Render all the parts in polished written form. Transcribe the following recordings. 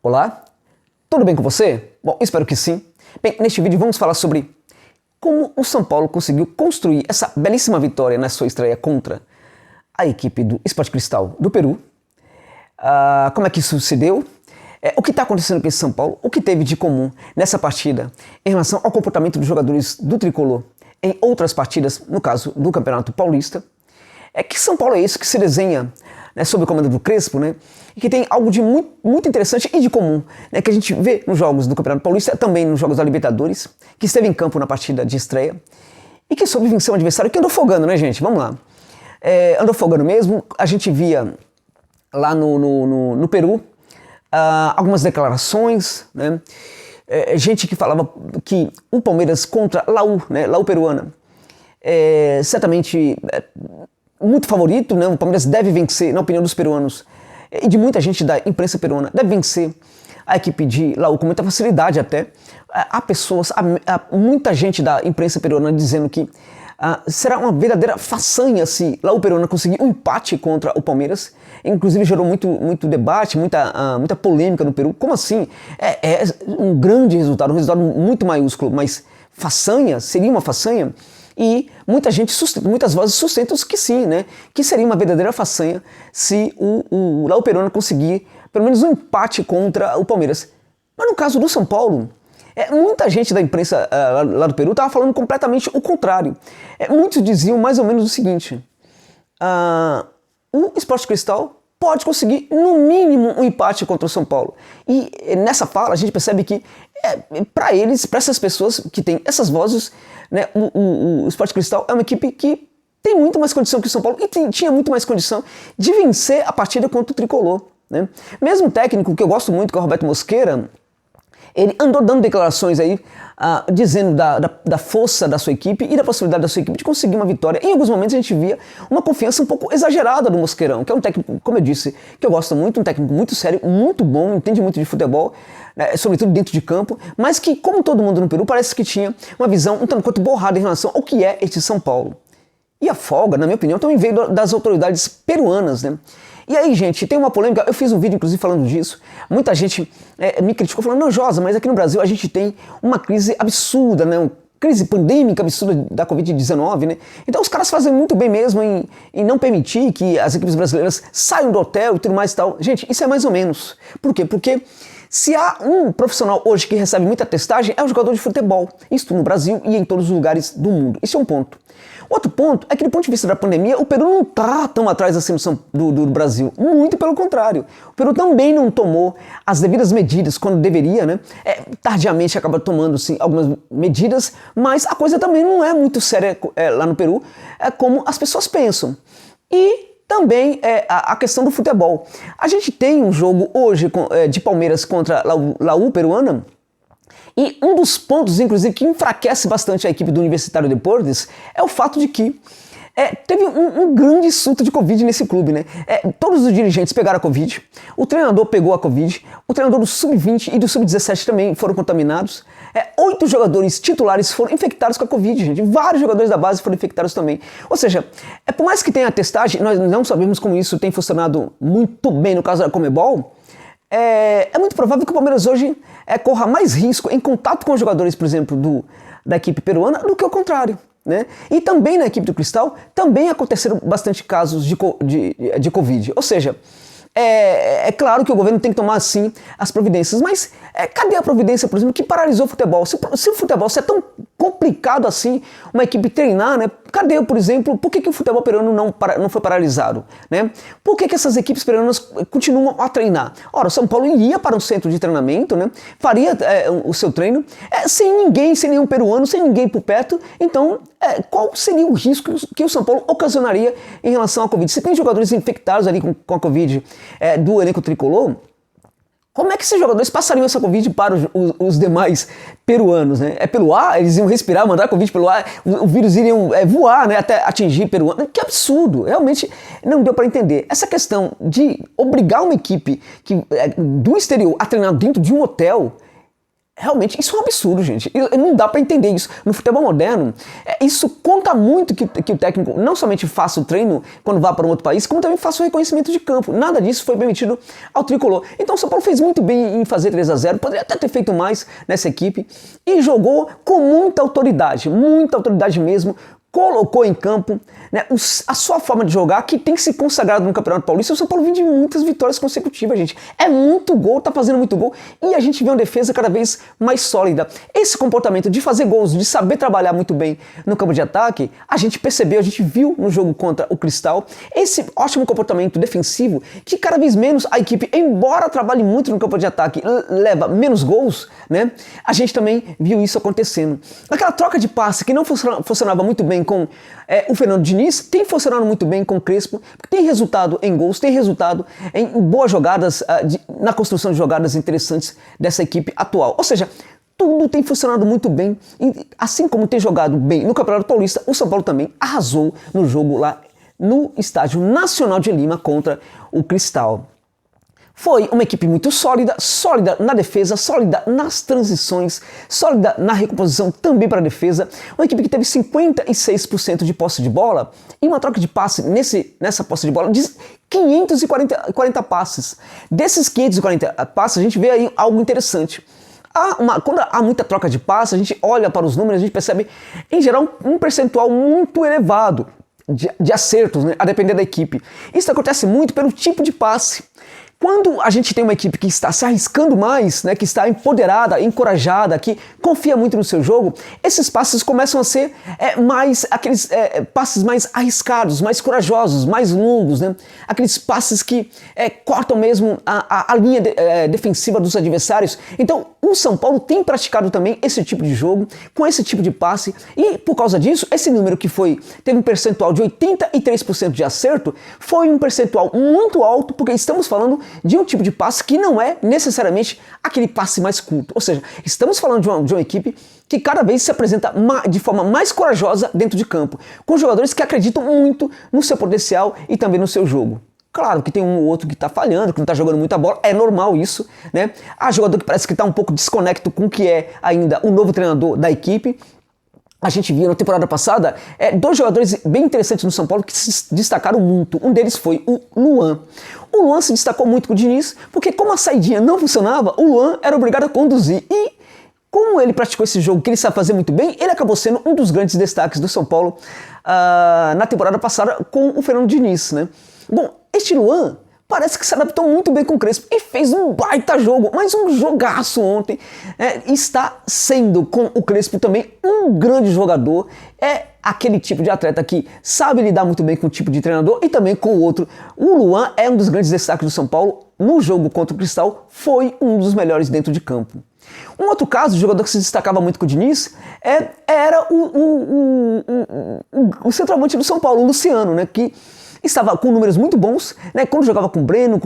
Olá, tudo bem com você? Bom, espero que sim. Bem, neste vídeo vamos falar sobre como o São Paulo conseguiu construir essa belíssima vitória na sua estreia contra a equipe do Sport Cristal do Peru. Como é que isso se deu? O que está acontecendo com esse São Paulo? O que teve de comum nessa partida em relação ao comportamento dos jogadores do Tricolor em outras partidas, no caso do Campeonato Paulista? Que São Paulo é esse que se desenha, né, sob o comando do Crespo, né, e que tem algo de muito interessante e de comum, né, que a gente vê nos jogos do Campeonato Paulista, também nos jogos da Libertadores, que esteve em campo na partida de estreia e que soube vencer um adversário que andou folgando, né, gente? Vamos lá. Andou folgando mesmo. A gente via lá no Peru algumas declarações, né, gente que falava que o Palmeiras contra Laú, né, Laú peruana, certamente muito favorito, né? O Palmeiras deve vencer, na opinião dos peruanos e de muita gente da imprensa peruana, deve vencer a equipe de Laú com muita facilidade até. Há pessoas, há muita gente da imprensa peruana dizendo que será uma verdadeira façanha se Laú peruana conseguir um empate contra o Palmeiras. Inclusive gerou muito debate, muita polêmica no Peru. Como assim? É um grande resultado, um resultado muito maiúsculo, mas façanha? Seria uma façanha? E muitas vozes sustentam que sim, né? Que seria uma verdadeira façanha se o Laú peruano conseguir pelo menos um empate contra o Palmeiras. Mas no caso do São Paulo, muita gente da imprensa lá do Peru estava falando completamente o contrário. Muitos diziam mais ou menos o seguinte: o Sport Cristal pode conseguir, no mínimo, um empate contra o São Paulo. E nessa fala a gente percebe que, para eles, para essas pessoas que têm essas vozes, né, o Sport Cristal é uma equipe que tem muito mais condição que o São Paulo e tinha muito mais condição de vencer a partida contra o Tricolor, né? Mesmo o técnico, que eu gosto muito, que é o Roberto Mosqueira, ele andou dando declarações aí, dizendo da força da sua equipe e da possibilidade da sua equipe de conseguir uma vitória. Em alguns momentos a gente via uma confiança um pouco exagerada do Mosqueirão, que é um técnico, como eu disse, que eu gosto muito, um técnico muito sério, muito bom, entende muito de futebol, né, sobretudo dentro de campo, mas que, como todo mundo no Peru, parece que tinha uma visão um tanto quanto borrada em relação ao que é este São Paulo. E a folga, na minha opinião, também veio das autoridades peruanas, né? E aí, gente, tem uma polêmica, eu fiz um vídeo, inclusive, falando disso. Muita gente me criticou, falando, não, Josa, mas aqui no Brasil a gente tem uma crise absurda, né? Uma crise pandêmica absurda da Covid-19, né? Então os caras fazem muito bem mesmo em não permitir que as equipes brasileiras saiam do hotel e tudo mais e tal. Gente, isso é mais ou menos. Por quê? Porque se há um profissional hoje que recebe muita testagem, é o jogador de futebol. Isso no Brasil e em todos os lugares do mundo. Isso é um ponto. Outro ponto é que, do ponto de vista da pandemia, o Peru não está tão atrás assim do Brasil. Muito pelo contrário. O Peru também não tomou as devidas medidas quando deveria, né? Tardiamente acaba tomando, sim, algumas medidas, mas a coisa também não é muito séria lá no Peru, como as pessoas pensam. E também a questão do futebol. A gente tem um jogo hoje de Palmeiras contra Laú peruana. E um dos pontos, inclusive, que enfraquece bastante a equipe do Universitário Deportes é o fato de que teve um grande surto de Covid nesse clube, né? Todos os dirigentes pegaram a Covid, o treinador pegou a Covid, o treinador do Sub-20 e do Sub-17 também foram contaminados. 8 jogadores titulares foram infectados com a Covid, gente. Vários jogadores da base foram infectados também. Ou seja, por mais que tenha a testagem, nós não sabemos como isso tem funcionado muito bem no caso da Conmebol. É muito provável que o Palmeiras hoje corra mais risco em contato com os jogadores, por exemplo, da equipe peruana, do que o contrário, né? E também na equipe do Cristal, também aconteceram bastante casos de Covid. Ou seja, é claro que o governo tem que tomar, sim, as providências, mas cadê a providência, por exemplo, que paralisou o futebol? Se o futebol é tão complicado assim, uma equipe treinar, né? Cadê, por exemplo, por que o futebol peruano não foi paralisado, né? Por que essas equipes peruanas continuam a treinar? Ora, o São Paulo iria para um centro de treinamento, né? Faria o seu treino, sem ninguém, sem nenhum peruano, sem ninguém por perto. Então, qual seria o risco que o São Paulo ocasionaria em relação à Covid? Se tem jogadores infectados ali com a Covid do elenco tricolor, como é que esses jogadores passariam essa Covid para os demais peruanos, né? Pelo ar? Eles iam respirar, mandar a Covid pelo ar, o vírus iria voar, né, até atingir peruano. Que absurdo! Realmente não deu para entender. Essa questão de obrigar uma equipe do exterior a treinar dentro de um hotel Realmente, isso é um absurdo, gente. Não dá para entender isso. No futebol moderno, isso conta muito que o técnico não somente faça o treino quando vá para um outro país, como também faça o reconhecimento de campo. Nada disso foi permitido ao tricolor. Então o São Paulo fez muito bem em fazer 3-0, poderia até ter feito mais nessa equipe, e jogou com muita autoridade mesmo. Colocou em campo, né, a sua forma de jogar, que tem se consagrado no Campeonato Paulista. O São Paulo vem de muitas vitórias consecutivas, gente. É muito gol, tá fazendo muito gol, e a gente vê uma defesa cada vez mais sólida. Esse comportamento de fazer gols, de saber trabalhar muito bem no campo de ataque, a gente percebeu, a gente viu no jogo contra o Cristal, esse ótimo comportamento defensivo, que cada vez menos a equipe, embora trabalhe muito no campo de ataque, leva menos gols, né? A gente também viu isso acontecendo. Aquela troca de passe que não funcionava muito bem com o Fernando Diniz, tem funcionado muito bem com o Crespo, tem resultado em gols, tem resultado em boas jogadas, na construção de jogadas interessantes dessa equipe atual. Ou seja, tudo tem funcionado muito bem, e assim como tem jogado bem no Campeonato Paulista, o São Paulo também arrasou no jogo lá no Estádio Nacional de Lima contra o Cristal. Foi uma equipe muito sólida, sólida na defesa, sólida nas transições, sólida na recomposição também para a defesa. Uma equipe que teve 56% de posse de bola e uma troca de passe nessa posse de bola de 540 passes. Desses 540 passes, a gente vê aí algo interessante. Quando há muita troca de passe, a gente olha para os números, a gente percebe, em geral, um percentual muito elevado de acertos, né, a depender da equipe. Isso acontece muito pelo tipo de passe. Quando a gente tem uma equipe que está se arriscando mais, né, que está empoderada, encorajada, que confia muito no seu jogo, esses passes começam a ser aqueles passes mais arriscados, mais corajosos, mais longos, né? Aqueles passes que cortam mesmo a linha defensiva dos adversários. Então, o São Paulo tem praticado também esse tipo de jogo, com esse tipo de passe, e por causa disso, esse número que teve um percentual de 83% de acerto, foi um percentual muito alto, porque estamos falando de um tipo de passe que não é necessariamente aquele passe mais curto. Ou seja, estamos falando de uma equipe que cada vez se apresenta de forma mais corajosa dentro de campo, com jogadores que acreditam muito no seu potencial e também no seu jogo. Claro que tem um ou outro que está falhando, que não está jogando muita bola, é normal isso, né? Há jogador que parece que está um pouco desconecto com o que é ainda o novo treinador da equipe. A gente viu na temporada passada dois jogadores bem interessantes no São Paulo que se destacaram muito. Um deles foi o Luan. O Luan se destacou muito com o Diniz, porque como a saidinha não funcionava, o Luan era obrigado a conduzir. E como ele praticou esse jogo que ele sabe fazer muito bem, ele acabou sendo um dos grandes destaques do São Paulo na temporada passada com o Fernando Diniz, né? Bom, este Luan parece que se adaptou muito bem com o Crespo e fez um baita jogo, mas um jogaço ontem. Está sendo com o Crespo também um grande jogador. É aquele tipo de atleta que sabe lidar muito bem com o tipo de treinador e também com o outro. O Luan é um dos grandes destaques do São Paulo. No jogo contra o Cristal, foi um dos melhores dentro de campo. Um outro caso, de jogador que se destacava muito com o Diniz, era o centroavante do São Paulo, o Luciano, né, que estava com números muito bons, né? Quando jogava com o Breno,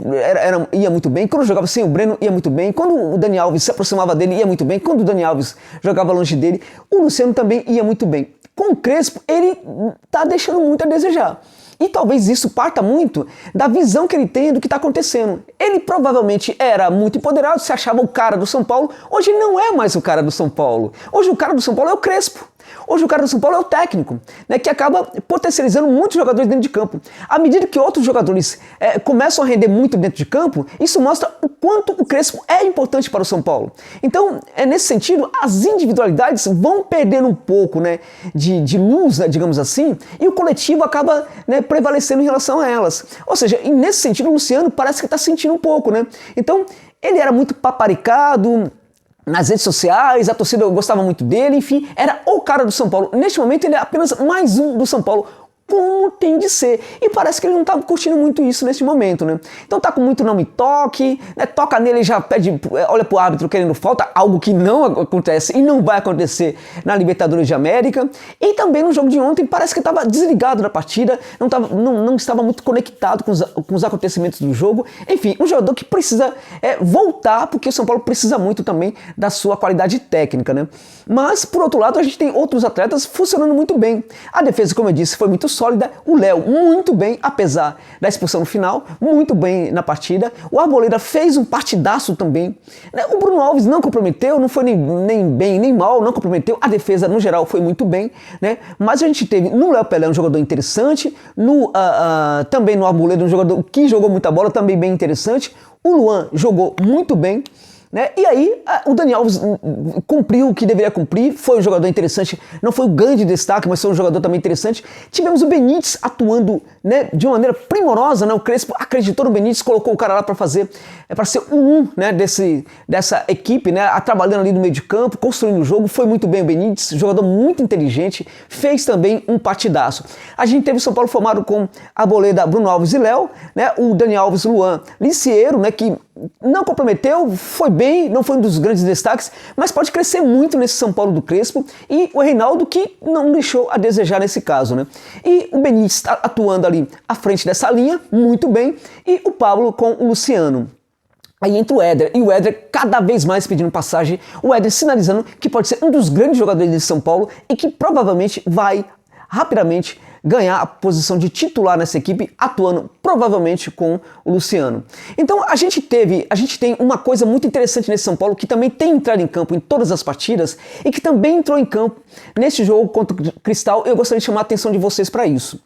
ia muito bem. Quando jogava sem o Breno, ia muito bem. Quando o Dani Alves se aproximava dele, ia muito bem. Quando o Dani Alves jogava longe dele, o Luciano também ia muito bem. Com o Crespo, ele está deixando muito a desejar. E talvez isso parta muito da visão que ele tem do que está acontecendo. Ele provavelmente era muito empoderado, se achava o cara do São Paulo. Hoje não é mais o cara do São Paulo. Hoje o cara do São Paulo é o Crespo. Hoje o cara do São Paulo é o técnico, né, que acaba potencializando muitos jogadores dentro de campo. À medida que outros jogadores começam a render muito dentro de campo, isso mostra o quanto o Crespo é importante para o São Paulo. Então, nesse sentido, as individualidades vão perdendo um pouco, né, de luz, né, digamos assim, e o coletivo acaba, né, prevalecendo em relação a elas. Ou seja, nesse sentido, o Luciano parece que está sentindo um pouco, né? Então, ele era muito paparicado nas redes sociais, a torcida gostava muito dele, enfim, era o cara do São Paulo. Neste momento ele é apenas mais um do São Paulo, como tem de ser. E parece que ele não está curtindo muito isso nesse momento, né? Então tá com muito não me toque, né? Toca nele e já pede, olha pro árbitro querendo falta, algo que não acontece e não vai acontecer na Libertadores de América. E também no jogo de ontem parece que estava desligado da partida, não estava muito conectado com os acontecimentos do jogo. Enfim, um jogador que precisa voltar, porque o São Paulo precisa muito também da sua qualidade técnica, né? Mas, por outro lado, a gente tem outros atletas funcionando muito bem. A defesa, como eu disse, foi muito sólida. O Léo muito bem, apesar da expulsão no final, muito bem na partida. O Arboleda fez um partidaço também. O Bruno Alves não comprometeu, não foi nem bem nem mal, não comprometeu. A defesa no geral foi muito bem, né? Mas a gente teve no Léo Pelé um jogador interessante, também no Arboleda um jogador que jogou muita bola, também bem interessante. O Luan jogou muito bem. Né? E aí o Dani Alves cumpriu o que deveria cumprir, foi um jogador interessante, não foi o grande destaque, mas foi um jogador também interessante. Tivemos o Benítez atuando, né, de uma maneira primorosa, né? O Crespo acreditou no Benítez, colocou o cara lá para fazer, para ser né, dessa equipe, né, trabalhando ali no meio de campo, construindo o jogo. Foi muito bem o Benítez, jogador muito inteligente, fez também um partidaço. A gente teve o São Paulo formado com Arboleda, Bruno Alves e Léo, né? O Dani Alves, Luan, Linciero, né, que não comprometeu, foi bem, não foi um dos grandes destaques, mas pode crescer muito nesse São Paulo do Crespo, e o Reinaldo, que não deixou a desejar nesse caso, né? E o Benítez atuando ali à frente dessa linha, muito bem, e o Pablo com o Luciano. Aí entra o Éder, e o Éder cada vez mais pedindo passagem, o Éder sinalizando que pode ser um dos grandes jogadores de São Paulo e que provavelmente vai rapidamente ganhar a posição de titular nessa equipe, atuando provavelmente com o Luciano. Então a gente tem uma coisa muito interessante nesse São Paulo, que também tem entrado em campo em todas as partidas e que também entrou em campo nesse jogo contra o Cristal. Eu gostaria de chamar a atenção de vocês para isso.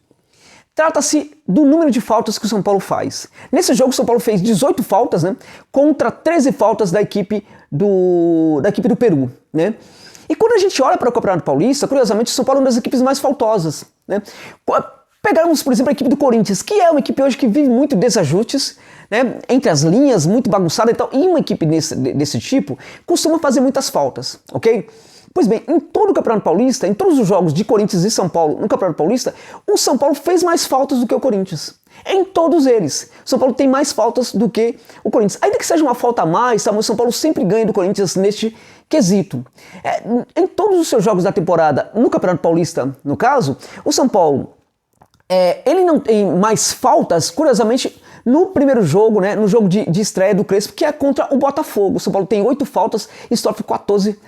Trata-se do número de faltas que o São Paulo faz. Nesse jogo o São Paulo fez 18 faltas, né, contra 13 faltas da equipe do Peru, né? E quando a gente olha para o Campeonato Paulista, curiosamente, o São Paulo é uma das equipes mais faltosas, né? Pegamos, por exemplo, a equipe do Corinthians, que é uma equipe hoje que vive muito desajustes, né, entre as linhas, muito bagunçada e tal, e uma equipe desse tipo costuma fazer muitas faltas, ok? Pois bem, em todo o Campeonato Paulista, em todos os jogos de Corinthians e São Paulo no Campeonato Paulista, o São Paulo fez mais faltas do que o Corinthians. Em todos eles. O São Paulo tem mais faltas do que o Corinthians. Ainda que seja uma falta a mais, o São Paulo sempre ganha do Corinthians neste quesito. Em todos os seus jogos da temporada, no Campeonato Paulista, no caso, o São Paulo, ele não tem mais faltas, curiosamente, no primeiro jogo, né, no jogo de estreia do Crespo, que é contra o Botafogo. O São Paulo tem 8 faltas e sofre 14.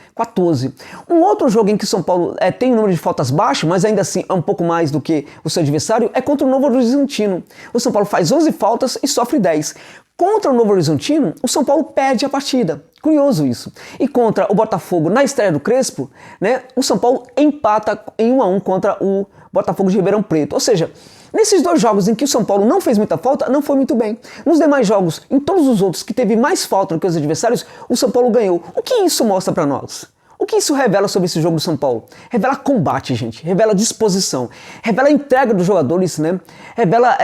Um outro jogo em que o São Paulo tem um número de faltas baixo, mas ainda assim é um pouco mais do que o seu adversário, é contra o Novo Horizontino. O São Paulo faz 11 faltas e sofre 10. Contra o Novo Horizontino, o São Paulo perde a partida. Curioso isso. E contra o Botafogo, na estreia do Crespo, né, o São Paulo empata em 1-1 contra o Botafogo de Ribeirão Preto. Ou seja, nesses dois jogos em que o São Paulo não fez muita falta, não foi muito bem. Nos demais jogos, em todos os outros que teve mais falta do que os adversários, o São Paulo ganhou. O que isso mostra para nós? O que isso revela sobre esse jogo do São Paulo? Revela combate, gente. Revela disposição. Revela entrega dos jogadores, né? Revela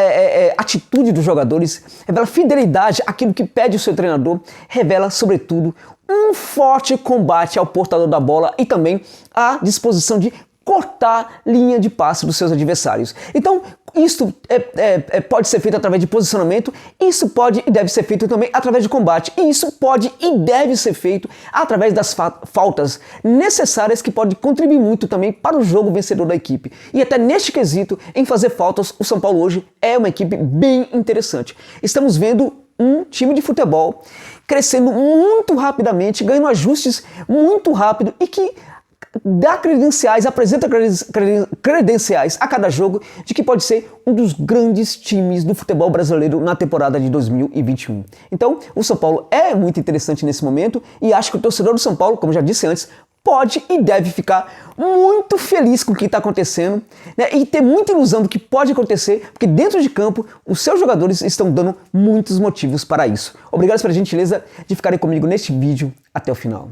atitude dos jogadores. Revela fidelidade àquilo que pede o seu treinador. Revela, sobretudo, um forte combate ao portador da bola e também a disposição de cortar linha de passe dos seus adversários. Então, isso pode ser feito através de posicionamento, isso pode e deve ser feito também através de combate, e isso pode e deve ser feito através das faltas necessárias, que pode contribuir muito também para o jogo vencedor da equipe. E até neste quesito, em fazer faltas, o São Paulo hoje é uma equipe bem interessante. Estamos vendo um time de futebol crescendo muito rapidamente, ganhando ajustes muito rápido e que apresenta credenciais a cada jogo de que pode ser um dos grandes times do futebol brasileiro na temporada de 2021. Então, o São Paulo é muito interessante nesse momento e acho que o torcedor do São Paulo, como já disse antes, pode e deve ficar muito feliz com o que está acontecendo, né, e ter muita ilusão do que pode acontecer, porque dentro de campo os seus jogadores estão dando muitos motivos para isso. Obrigado pela gentileza de ficarem comigo neste vídeo até o final.